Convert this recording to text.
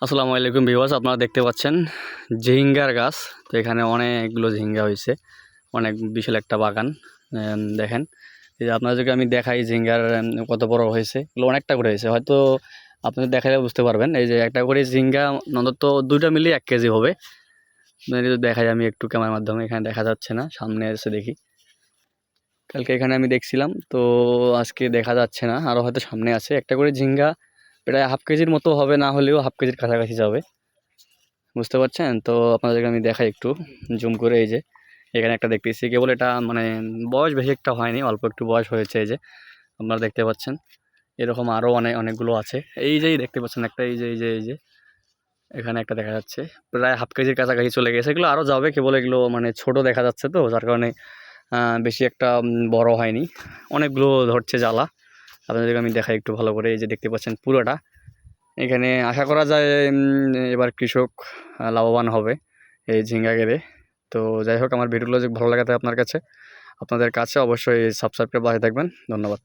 আসসালামু আলাইকুম ভিউয়ার্স, আপনারা দেখতে পাচ্ছেন ঝিঙ্গার গাছ। তো এখানে অনেকগুলো ঝিঙ্গা হয়েছে, অনেক বিশাল একটা বাগান। দেখেন, এই যে আপনাদেরকে আমি দেখাই ঝিঙ্গার কত বড় হয়েছে। এগুলো অনেকটা করে হয়েছে, হয়তো আপনাদের দেখালে বুঝতে পারবেন। এই যে একটা করে ঝিঙ্গা অন্তত দুইটা মিলিয়ে 1 কেজি হবে। যদি দেখাই আমি একটু ক্যামেরার মাধ্যমে, এখানে দেখা যাচ্ছে না, সামনে এসে দেখি। কালকে এখানে আমি দেখছিলাম, তো আজকে দেখা যাচ্ছে না, আরও হয়তো সামনে আছে। একটা করে ঝিঙ্গা প্রায় 1/2 কেজির মতো হবে, না হলেও 1/2 কেজির কাছাকাছি যাবে। বুঝতে পারছেন? তো আপনাদেরকে আমি দেখাই একটু জুম করে। এই যে এখানে একটা দেখতেছি, কেবল এটা মানে বয়স বেশি একটা হয়নি, অল্প একটু বয়স হয়েছে। এই যে আপনারা দেখতে পাচ্ছেন, এরকম আরও অনেকগুলো আছে। এই যেই দেখতে পাচ্ছেন একটা, এই যে এখানে একটা দেখা যাচ্ছে, প্রায় 1/2 কেজির কাছাকাছি চলে গেছে। এগুলো আরও যাবে, কেবল এগুলো মানে ছোট দেখা যাচ্ছে, তো যার কারণে বেশি একটা বড় হয়নি। অনেকগুলো ধরছে জ্বালা। আপনাদেরকে আমি দেখাই একটু ভালো করে। এই যে দেখতে পাচ্ছেন পুরোটা। এখানে আশা করা যায় এবার কৃষক লাভবান হবে এই ঝিঙ্গা ঘেরে। তো যাই হোক, আমার ভিডিওগুলো যদি ভালো লাগে থাকে আপনাদের কাছে অবশ্যই সাবস্ক্রাইব করে পাশে থাকবেন। ধন্যবাদ।